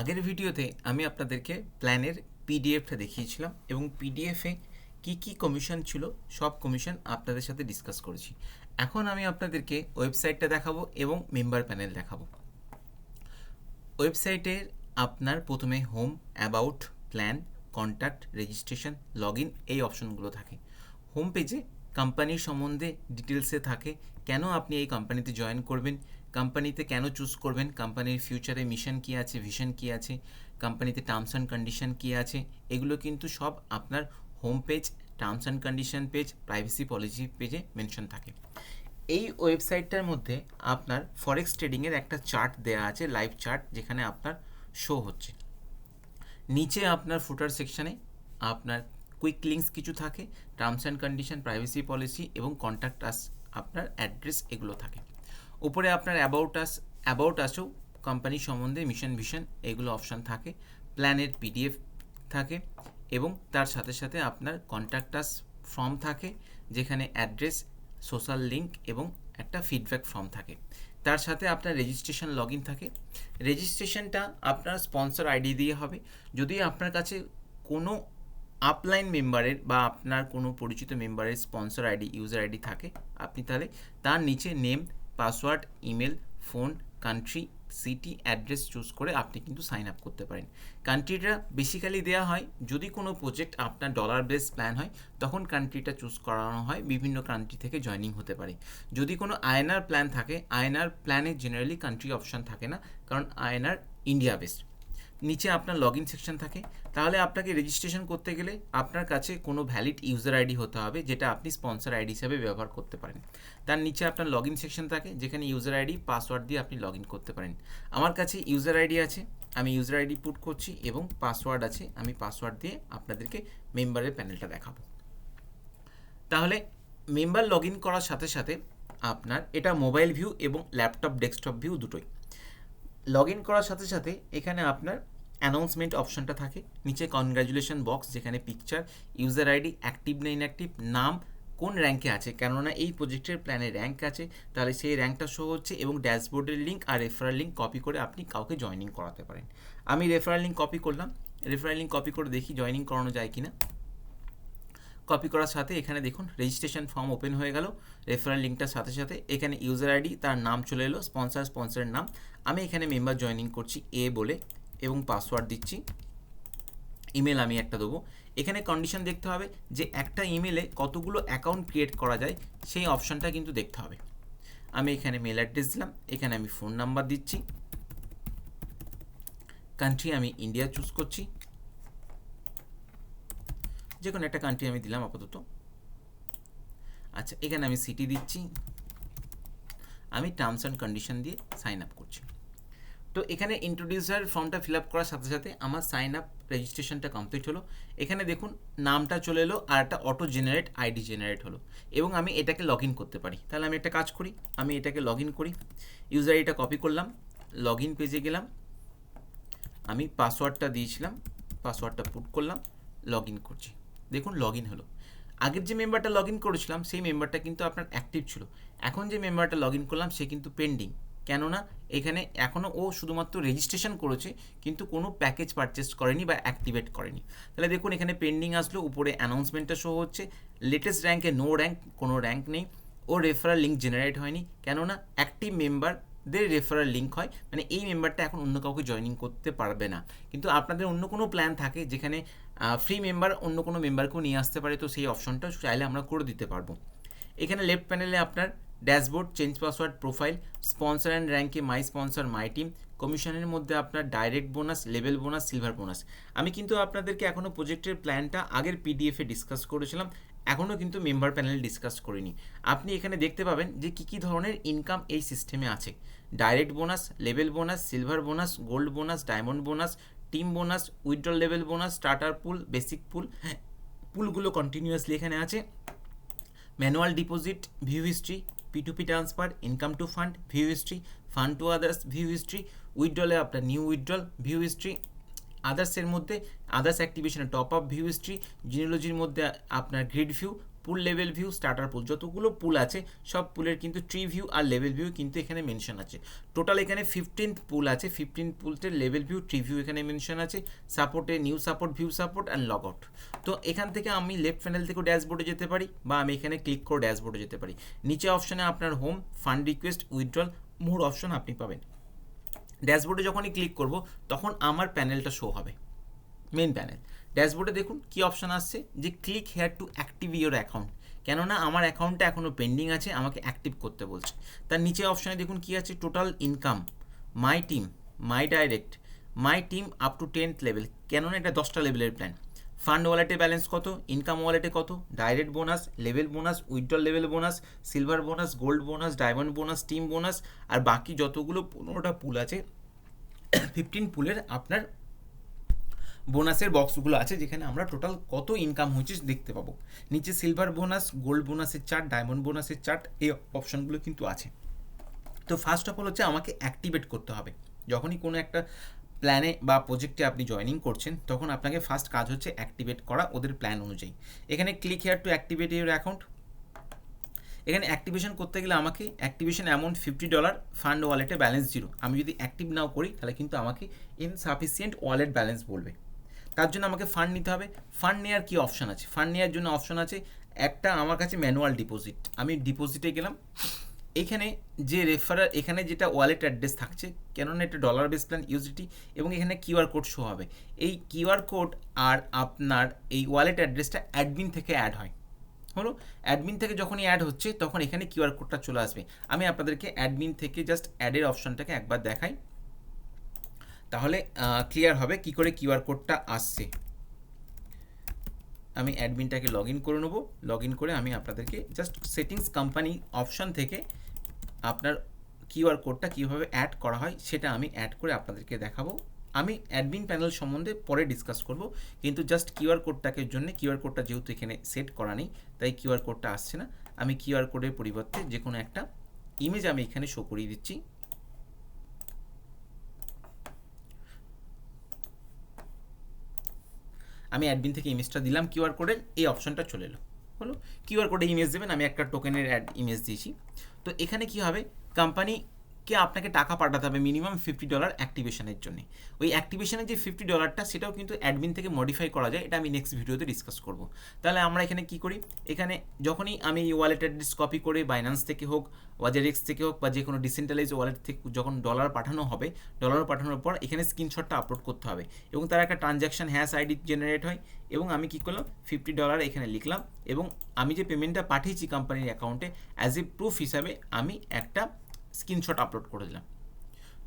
আগের ভিডিওতে আমি আপনাদেরকে প্ল্যানের পিডিএফটা দেখিয়েছিলাম এবং পিডিএফে কি কমিশন ছিল সব কমিশন আপনাদের সাথে ডিসকাস করেছি। এখন আমি আপনাদেরকে ওয়েবসাইটটা দেখাবো এবং মেম্বার প্যানেল দেখাবো। ওয়েবসাইটের আপনার প্রথমে home, about, plan, contact, registration, log in এই অপশনগুলো থাকে। হোম পেজে কোম্পানির সম্বন্ধে ডিটেলসে থাকে, কেন আপনি এই কোম্পানিতে জয়েন করবেন, কোম্পানিতে কেন চুজ করবেন, কোম্পানির ফিউচারে মিশন কী আছে, ভিশন কী আছে, কোম্পানিতে টার্মস অ্যান্ড কন্ডিশন কী আছে, এগুলো কিন্তু সব আপনার home page, terms and condition page, privacy policy পেজে মেনশন থাকে। এই ওয়েবসাইটটার মধ্যে আপনার ফরেক্স ট্রেডিংয়ের একটা চার্ট দেওয়া আছে, লাইভ চার্ট, যেখানে আপনার শো হচ্ছে। নিচে আপনার ফুটার সেকশানে আপনার কুইক লিঙ্কস কিছু থাকে, terms and condition, privacy policy এবং কন্ট্যাক্ট আস, আপনার অ্যাড্রেস, এগুলো থাকে। উপরে আপনার অ্যাবাউট আসেও কোম্পানি সম্বন্ধে মিশন ভিশন এগুলো অপশান থাকে। প্ল্যানের পিডিএফ থাকে এবং তার সাথে সাথে আপনার কন্ট্যাক্ট আস ফর্ম থাকে, যেখানে অ্যাড্রেস, সোশ্যাল লিঙ্ক এবং একটা ফিডব্যাক ফর্ম থাকে। তার সাথে আপনার রেজিস্ট্রেশন লগ ইন থাকে। রেজিস্ট্রেশনটা আপনার স্পন্সর আইডি দিয়ে হবে। যদি আপনার কাছে কোনো আপলাইন মেম্বারের বা আপনার কোনো পরিচিত মেম্বারের স্পন্সর আইডি, ইউজার আইডি থাকে, আপনি তাহলে তার নিচে name, password, email, phone, country, city, address choose করে আপনি কিন্তু সাইন আপ করতে পারেন। কান্ট্রিটা বেসিক্যালি দেওয়া হয় যদি কোনো প্রজেক্ট আপনার ডলার বেস প্ল্যান হয়, তখন কান্ট্রিটা চুজ করানো হয়, বিভিন্ন কান্ট্রি থেকে জয়নিং হতে পারে। যদি কোনো আইএনআর প্ল্যান থাকে, আইএনআর প্ল্যানে জেনারেলি কান্ট্রি অপশান থাকে না, কারণ আইএনআর ইন্ডিয়া বেসড। নিচে আপনার লগ ইন সেকশন থাকে। তাহলে আপনাকে রেজিস্ট্রেশন করতে গেলে আপনার কাছে কোনো ভ্যালিড ইউজার আইডি হতে হবে, যেটা আপনি স্পন্সর আইডি হিসাবে ব্যবহার করতে পারেন। তার নিচে আপনার লগ ইন সেকশন থাকে, যেখানে ইউজার আইডি, পাসওয়ার্ড দিয়ে আপনি লগ ইন করতে পারেন। আমার কাছে ইউজার আইডি আছে, আমি ইউজার আইডি পুট করছি, এবং পাসওয়ার্ড আছে, আমি পাসওয়ার্ড দিয়ে আপনাদেরকে মেম্বারের প্যানেলটা দেখাবো। তাহলে মেম্বার লগ ইন করার সাথে সাথে আপনার এটা মোবাইল ভিউ এবং ল্যাপটপ ডেস্কটপ ভিউ দুটোই। লগ ইন করার সাথে সাথে এখানে আপনার অ্যানাউন্সমেন্ট অপশানটা থাকে, নিচে কনগ্র্যাচুলেশন বক্স, যেখানে পিকচার, ইউজার আইডি, অ্যাক্টিভ না ইনঅ্যাক্টিভ, নাম, কোন র্যাঙ্কে আছে, কেননা এই প্রজেক্টের প্ল্যানে র্যাঙ্ক আছে, তাহলে সেই র্যাঙ্কটা শো হচ্ছে, এবং ড্যাশবোর্ডের লিঙ্ক আর রেফারেল লিঙ্ক কপি করে আপনি কাউকে জয়নিং করাতে পারেন। আমি রেফারেল লিঙ্ক কপি করলাম, রেফারেল লিঙ্ক কপি করে দেখি জয়নিং করানো যায় কিনা। কপি করার সাথে এখানে দেখুন রেজিস্ট্রেশন ফর্ম ওপেন হয়ে গেল। রেফারেল লিঙ্কটার সাথে সাথে এখানে ইউজার আইডি, তার নাম চলে এলো, স্পন্সরের নাম। আমি এখানে মেম্বার জয়নিং করছি এ বলে, এবং পাসওয়ার্ড দিচ্ছি। ইমেল আমি একটা দেবো। এখানে কন্ডিশন দেখতে হবে যে একটা ইমেলে কতগুলো অ্যাকাউন্ট ক্রিয়েট করা যায়, সেই অপশানটা কিন্তু দেখতে হবে। আমি এখানে মেল অ্যাড্রেস দিলাম, এখানে আমি ফোন নাম্বার দিচ্ছি, কান্ট্রি আমি ইন্ডিয়া চুজ করছি, যে কোনো একটা কান্ট্রি আমি দিলাম আপাতত। আচ্ছা, এখানে আমি সিটি দিচ্ছি, আমি টার্মস অ্যান্ড কন্ডিশন দিয়ে সাইন আপ করছি। তো এখানে ইন্ট্রোডিউসার ফর্মটা ফিল আপ করার সাথে সাথে আমার সাইন আপ রেজিস্ট্রেশনটা কমপ্লিট হলো। এখানে দেখুন নামটা চলে এলো আর একটা অটো জেনারেট আইডি জেনারেট হলো, এবং আমি এটাকে লগ ইন করতে পারি। তাহলে আমি একটা কাজ করি, আমি এটাকে লগ ইন করি। ইউজার আইডিটা কপি করলাম, লগ ইন পেজে গেলাম, আমি পাসওয়ার্ডটা দিয়েছিলাম, পাসওয়ার্ডটা পুট করলাম, লগ ইন করছি। দেখুন লগ ইন হলো। আগের যে মেম্বারটা লগ ইন করেছিলাম সেই মেম্বারটা কিন্তু আপনার অ্যাক্টিভ ছিল। এখন যে মেম্বারটা লগ ইন করলাম সে কিন্তু পেন্ডিং, কেননা এখানে এখনও ও শুধুমাত্র রেজিস্ট্রেশন করেছে, কিন্তু কোনো প্যাকেজ পারচেস করেনি বা অ্যাক্টিভেট করেনি। তাহলে দেখুন এখানে পেন্ডিং আসলো, উপরে অ্যানাউন্সমেন্টটা শো হচ্ছে, লেটেস্ট র্যাঙ্কে নো র্যাঙ্ক, কোনো র্যাঙ্ক নেই, ও রেফারাল লিঙ্ক জেনারেট হয়নি, কেননা অ্যাক্টিভ মেম্বারদের রেফারাল লিঙ্ক হয়, মানে এই মেম্বারটা এখন অন্য কাউকে জয়েনিং করতে পারবে না। কিন্তু আপনাদের অন্য কোনো প্ল্যান থাকে যেখানে ফ্রি মেম্বার অন্য কোনো মেম্বারকেও নিয়ে আসতে পারে, তো সেই অপশনটা চাইলে আমরা করে দিতে পারবো। এখানে লেফট প্যানেলে আপনার dashboard, change password, profile, sponsor and র্যাঙ্কে মাই স্পন্সর, মাই টিম, কমিশনের মধ্যে আপনার direct bonus, level bonus, silver bonus. আমি কিন্তু আপনাদেরকে এখনও প্রজেক্টের প্ল্যানটা আগের পিডিএফে ডিসকাস করেছিলাম, এখনও কিন্তু মেম্বার প্যানেল ডিসকাস করিনি। আপনি এখানে দেখতে পাবেন যে কী ধরনের ইনকাম এই সিস্টেমে আছে। Direct bonus, level bonus, silver bonus, gold bonus, diamond bonus, team bonus, withdrawal level bonus, starter pool, basic pool, পুলগুলো কন্টিনিউয়াসলি এখানে আছে। Manual deposit, view history, P2P transfer, income to fund, view history, fund to others, view history, উইথড্রলে আপনার new withdrawal, view history, আদার্সের মধ্যে others অ্যাক্টিভেশনে top up, view history, জিনোলজির মধ্যে আপনার grid view, pool level view, starter pool, যতগুলো pool আছে সব পুলের কিন্তু ট্রি ভিউ আর লেভেল ভিউ কিন্তু এখানে মেনশন আছে। টোটাল এখানে 15 পুল আছে, 15 পুলটের লেভেল ভিউ, ট্রি ভিউ এখানে মেনশন আছে, সাপোর্টে new support, view support and log out. তো এখান থেকে আমি লেফট প্যানেল থেকে ড্যাশবোর্ডে যেতে পারি বা আমি এখানে ক্লিক করে ড্যাশবোর্ডে যেতে পারি। নিচে অপশানে আপনার হোম, ফান্ড রিকোয়েস্ট, উইথড্রল, মোর অপশন আপনি পাবেন। ড্যাশবোর্ডে যখনই ক্লিক করব তখন আমার প্যানেলটা শো হবে, মেন প্যানেল। ড্যাশবোর্ডে দেখুন কি অপশান আসছে, যে click here to active your account, কেননা আমার অ্যাকাউন্টটা এখনও পেন্ডিং আছে, আমাকে অ্যাক্টিভ করতে বলছে। তার নিচে অপশানে দেখুন কি আছে, total income, my team, my direct, my team up to 10th level, কেননা এটা 10টা লেভেলের প্ল্যান। ফান্ড ওয়ালেটে ব্যালেন্স কত, ইনকাম ওয়ালেটে কত, direct bonus, level bonus, withdrawal level bonus, silver bonus, gold bonus, diamond bonus, team bonus, আর বাকি যতগুলো 15টা পুল আছে 15 পুলের আপনার বোনাসের বক্সগুলো আছে, যেখানে আমরা টোটাল কত ইনকাম হয়েছে দেখতে পাবো। নিচে সিলভার বোনাস, গোল্ড বোনাসের চার্ট, ডায়মন্ড বোনাসের চার্ট, এই অপশনগুলো কিন্তু আছে। তো ফার্স্ট অফ অল হচ্ছে আমাকে অ্যাক্টিভেট করতে হবে। যখনই কোনো একটা প্ল্যানে বা প্রজেক্টে আপনি জয়েনিং করছেন তখন আপনাকে ফার্স্ট কাজ হচ্ছে অ্যাক্টিভেট করা ওদের প্ল্যান অনুযায়ী। এখানে click here two activate your account. এখানে অ্যাক্টিভেশন করতে গেলে আমাকে অ্যাক্টিভেশন অ্যামাউন্ট $50, ফান্ড ওয়ালেটে ব্যালেন্স 0। আমি যদি অ্যাক্টিভ নাও করি তাহলে কিন্তু আমাকে ইনসাফিসিয়েন্ট ওয়ালেট ব্যালেন্স বলবে। তার জন্য আমাকে ফান্ড নিতে হবে। ফান্ড নেওয়ার কী অপশান আছে, ফান্ড নেওয়ার জন্য অপশান আছে একটা আমার কাছে ম্যানুয়াল ডিপোজিট। আমি ডিপোজিটে গেলাম, এখানে যে রেফারার, এখানে যেটা ওয়ালেট অ্যাড্রেস থাকছে, কেননা এটা ডলার বেস প্ল্যান ইউএসডিটি, এবং এখানে কিউআর কোড শো হবে। এই কিউআর কোড আর আপনার এই ওয়ালেট অ্যাড্রেসটা অ্যাডমিন থেকে অ্যাড হয়। হলো, অ্যাডমিন থেকে যখনই অ্যাড হচ্ছে তখন এখানে কিউআর কোডটা চলে আসবে। আমি আপনাদেরকে অ্যাডমিন থেকে জাস্ট অ্যাডের অপশানটাকে একবার দেখাই, তাহলে ক্লিয়ার হবে কি করে কিউআর কোডটা আসছে। আমি অ্যাডমিনটাকে লগ ইন করে নেবো, লগ ইন করে আমি আপনাদেরকে জাস্ট সেটিংস কোম্পানি অপশান থেকে আপনার কিউআর কোডটা কীভাবে অ্যাড করা হয় সেটা আমি অ্যাড করে আপনাদেরকে দেখাবো। আমি অ্যাডমিন প্যানেল সম্বন্ধে পরে ডিসকাস করব, কিন্তু জাস্ট কিউআর কোডটাকে জন্য, কিউআর কোডটা যেহেতু এখানে সেট করা নেই তাই কিউআর কোডটা আসছে না। আমি কিউআর কোডের পরিবর্তে যে কোনো একটা ইমেজ আমি এখানে শো করিয়ে দিচ্ছি। আমি অ্যাডমিন থেকে ইমেজটা দিলাম, কিউআর কোডের এই অপশনটা চলে এলো। হলো, কিউআর কোডে ইমেজ দেবেন, আমি একটা টোকেনের ইমেজ দিয়েছি। তো এখানে কি হবে, কোম্পানিকে আপনাকে টাকা পাঠাতে হবে মিনিমাম $50 অ্যাক্টিভেশনের জন্য। ওই অ্যাক্টিভেশনের যে $50 সেটাও কিন্তু অ্যাডমিন থেকে মডিফাই করা যায়, এটা আমি নেক্সট ভিডিওতে ডিসকাস করব। তাহলে আমরা এখানে কি করি, এখানে যখনই আমি ওয়ালেট অ্যাড্রেস কপি করে বাইন্যান্স থেকে হোক, ওয়াজারেক্স থেকে হোক, বা যে কোনো ডিসেন্ট্রালাইজ ওয়ালেট থেকে যখন ডলার পাঠানো হবে, ডলার পাঠানোর পর এখানে স্ক্রিনশটটা আপলোড করতে হবে এবং তার একটা ট্রানজ্যাকশন হ্যাশ আইডি জেনারেট হয়। এবং আমি কী করলাম, $50 এখানে লিখলাম এবং আমি যে পেমেন্টটা পাঠিয়েছি কোম্পানির অ্যাকাউন্টে অ্যাজ এ প্রুফ হিসাবে আমি একটা স্ক্রিনশট আপলোড করে দিলাম।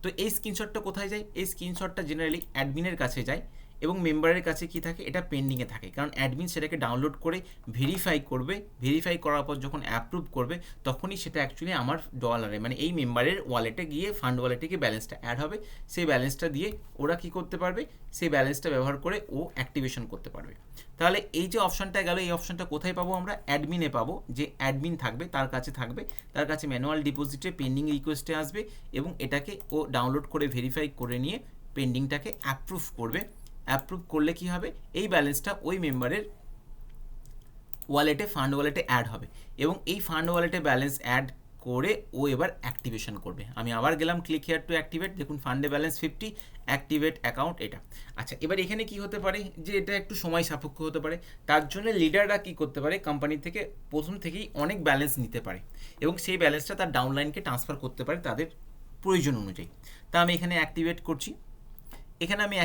তো এই স্ক্রিনশটটা কোথায় যায়, এই স্ক্রিনশটটা জেনারেলি অ্যাডমিনের কাছে যায় এবং মেম্বারের কাছে কি থাকে, এটা পেন্ডিংয়ে থাকে, কারণ অ্যাডমিন সেটাকে ডাউনলোড করে ভেরিফাই করবে। ভেরিফাই করার পর যখন অ্যাপ্রুভ করবে তখনই সেটা অ্যাকচুয়ালি আমার ডলারে, মানে এই মেম্বারের ওয়ালেটে গিয়ে, ফান্ড ওয়ালেটে গিয়ে ব্যালেন্সটা অ্যাড হবে। সেই ব্যালেন্সটা দিয়ে ওরা কি করতে পারবে, সেই ব্যালেন্সটা ব্যবহার করে ও অ্যাক্টিভেশন করতে পারবে। তাহলে এই যে অপশানটা গেল, এই অপশানটা কোথায় পাবো আমরা, অ্যাডমিনে পাবো। যে অ্যাডমিন থাকবে তার কাছে থাকবে, তার কাছে ম্যানুয়াল ডিপোজিটে পেন্ডিং রিকোয়েস্টে আসবে এবং এটাকে ও ডাউনলোড করে ভেরিফাই করে নিয়ে পেন্ডিংটাকে অ্যাপ্রুভ করবে। অ্যাপ্রুভ করলে কি হবে, এই ব্যালেন্সটা ওই মেম্বারের ওয়ালেটে, ফান্ড ওয়ালেটে অ্যাড হবে এবং এই ফান্ড ওয়ালেটে ব্যালেন্স অ্যাড করে ও এবার অ্যাক্টিভেশন করবে। আমি আবার গেলাম ক্লিক হেয়ার টু অ্যাক্টিভেট, দেখুন ফান্ডে ব্যালেন্স 50, অ্যাক্টিভেট অ্যাকাউন্ট এটা। আচ্ছা, এবার এখানে কি হতে পারে যে এটা একটু সময় সাপেক্ষ হতে পারে, তার জন্য লিডাররা কি করতে পারে, কোম্পানি থেকে প্রথম থেকেই অনেক ব্যালেন্স নিতে পারে এবং সেই ব্যালেন্সটা তার ডাউনলাইনকে ট্রান্সফার করতে পারে তাদের প্রয়োজন অনুযায়ী। তা আমি এখানে অ্যাক্টিভেট করছি, এখানে আমি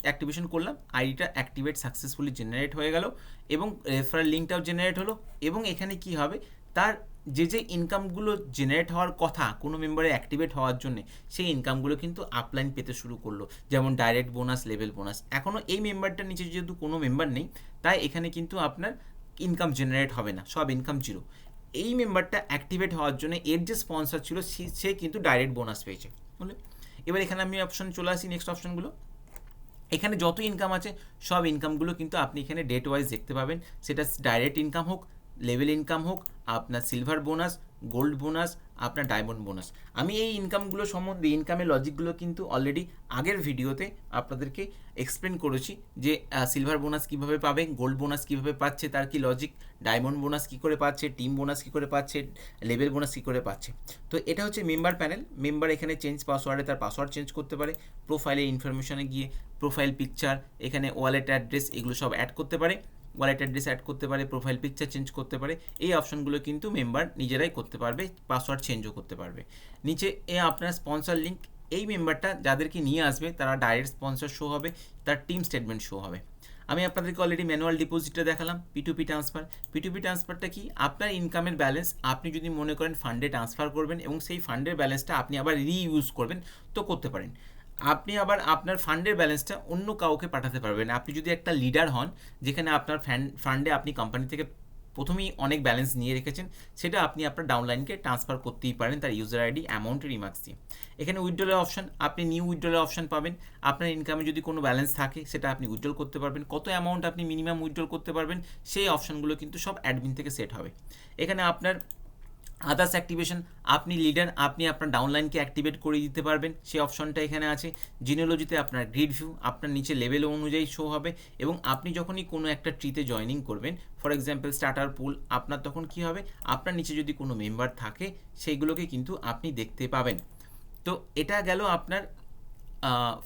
অ্যাক্টিভেশন করলাম, আইডিটা অ্যাক্টিভেট সাকসেসফুলি জেনারেট হয়ে গেল এবং রেফারেল লিঙ্কটাও জেনারেট হলো। এবং এখানে কি হবে, তার যে ইনকামগুলো জেনারেট হওয়ার কথা কোনো মেম্বারে অ্যাক্টিভেট হওয়ার জন্য, সেই ইনকামগুলো কিন্তু আপলাইন পেতে শুরু করলো, যেমন ডাইরেক্ট বোনাস, লেভেল বোনাস। এখনও এই মেম্বারটার নিচে যেহেতু কোনো মেম্বার নেই তাই এখানে কিন্তু আপনার ইনকাম জেনারেট হবে না, সব ইনকাম জিরো। এই মেম্বারটা অ্যাক্টিভেট হওয়ার জন্য এর যে স্পন্সর ছিল সে কিন্তু ডাইরেক্ট বোনাস পেয়েছে। বলে এবার এখানে আমি অপশন চলে আসি, নেক্সট অপশনগুলো। এখানে যত ইনকাম আছে সব ইনকামগুলো কিন্তু আপনি এখানে ডেট ওয়াইজ দেখতে পাবেন, সেটা ডাইরেক্ট ইনকাম হোক, লেভেল ইনকাম হোক, আপনার সিলভার বোনাস, গোল্ড বোনাস, আপনার ডায়মন্ড বোনাস। আমি এই ইনকামগুলো সম্বন্ধে, ইনকামের লজিকগুলো কিন্তু অলরেডি আগের ভিডিওতে আপনাদেরকে এক্সপ্লেন করেছি, যে সিলভার বোনাস কীভাবে পাবে, গোল্ড বোনাস কীভাবে পাচ্ছে, তার কি লজিক, ডায়মন্ড বোনাস কী করে পাচ্ছে, টিম বোনাস কী করে পাচ্ছে, লেভেল বোনাস কী করে পাচ্ছে। তো এটা হচ্ছে মেম্বার প্যানেল। মেম্বার এখানে চেঞ্জ পাসওয়ার্ডে তার পাসওয়ার্ড চেঞ্জ করতে পারে, প্রোফাইলের ইনফরমেশনে গিয়ে প্রোফাইল পিকচার, এখানে ওয়ালেট অ্যাড্রেস, এগুলো সব অ্যাড করতে পারে, ওয়ালেট অ্যাড্রেস অ্যাড করতে পারে, প্রোফাইল পিকচার চেঞ্জ করতে পারে। এই অপশনগুলো কিন্তু মেম্বার নিজেরাই করতে পারবে, পাসওয়ার্ড চেঞ্জও করতে পারবে। নিচে আপনার স্পন্সর লিঙ্ক, এই মেম্বারটা যাদেরকে নিয়ে আসবে তারা ডাইরেক্ট স্পন্সর শো হবে, তার টিম স্টেটমেন্ট শো হবে। আমি আপনাদেরকে অলরেডি ম্যানুয়াল ডিপোজিটটা দেখালাম, P2P ট্রান্সফার। P2P ট্রান্সফারটা কি, আপনার ইনকামের ব্যালেন্স আপনি যদি মনে করেন ফান্ডে ট্রান্সফার করবেন এবং সেই ফান্ডের ব্যালেন্সটা আপনি আবার রিইউজ করবেন, তো করতে পারেন। আপনি আবার আপনার ফান্ডের ব্যালেন্সটা অন্য কাউকে পাঠাতে পারবেন। আপনি যদি একটা লিডার হন, যেখানে আপনার ফান্ডে আপনি কোম্পানি থেকে প্রথমেই অনেক ব্যালেন্স নিয়ে রেখেছেন, সেটা আপনি আপনার ডাউনলাইনকে ট্রান্সফার করতেই পারেন তার ইউজার আইডি, অ্যামাউন্টের রিমার্কস দিয়ে। এখানে উইথড্রলের অপশন, আপনি নিউ উইথড্রলের অপশন পাবেন। আপনার ইনকামে যদি কোনো ব্যালেন্স থাকে সেটা আপনি উইথড্রল করতে পারবেন, কত অ্যামাউন্ট আপনি মিনিমাম উইথড্রল করতে পারবেন, সেই অপশনগুলো কিন্তু সব অ্যাডমিন থেকে সেট হবে। এখানে আপনার আদার্স অ্যাক্টিভেশন, আপনি লিডার, আপনি আপনার ডাউনলাইনকে অ্যাক্টিভেট করে দিতে পারবেন, সেই অপশনটা এখানে আছে। জিনোলজিতে আপনার গ্রিড ভিউ, আপনার নিচে লেভেল অনুযায়ী শো হবে, এবং আপনি যখনই কোনো একটা ট্রিতে জয়েনিং করবেন, ফর এক্সাম্পল স্টার্টার পুল, আপনার তখন কি হবে, আপনার নিচে যদি কোনো মেম্বার থাকে সেইগুলোকে কিন্তু আপনি দেখতে পাবেন। তো এটা গেল আপনার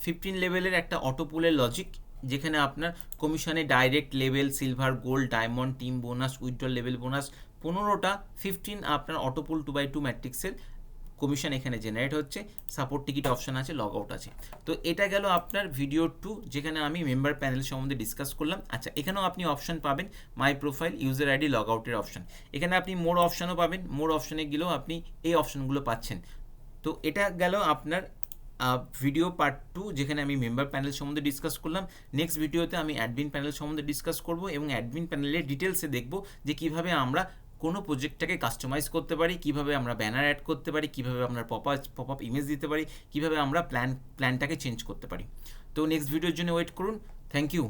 15 লেভেলের একটা অটো পুলের লজিক, যেখানে আপনার কমিশনে direct level, silver, gold, diamond, team bonus, withdrawal level bonus, 15টা 15 আপনার অটোপুল 2x2 ম্যাট্রিক্সের কমিশন এখানে জেনারেট হচ্ছে। সাপোর্ট টিকিট অপশন আছে, লগ আউট আছে। তো এটা গেল আপনার ভিডিও 2, যেখানে আমি মেম্বার প্যানেল সম্বন্ধে ডিসকাস করলাম। আচ্ছা, এখানেও আপনি অপশন পাবেন, মাই প্রোফাইল, ইউজার আইডি, লগ আউটের অপশন। এখানে আপনি মোর অপশনও পাবেন, মোর অপশনে গেলেও আপনি এই অপশনগুলো পাচ্ছেন। তো এটা গেল আপনার ভিডিও পার্ট 2, যেখানে আমি মেম্বার প্যানেল সম্বন্ধে ডিসকাস করলাম। নেক্সট ভিডিওতে আমি অ্যাডমিন প্যানেল সম্বন্ধে ডিসকাস করব, এবং অ্যাডমিন প্যানেলের ডিটেলসে দেখব যে কীভাবে আমরা কোনো প্রজেক্টটাকে কাস্টমাইজ করতে পারি, কীভাবে আমরা ব্যানার অ্যাড করতে পারি, কীভাবে আমরা পপ আপ ইমেজ দিতে পারি, কীভাবে আমরা প্ল্যানটাকে চেঞ্জ করতে পারি। তো নেক্সট ভিডিওর জন্য ওয়েট করুন। Thank you.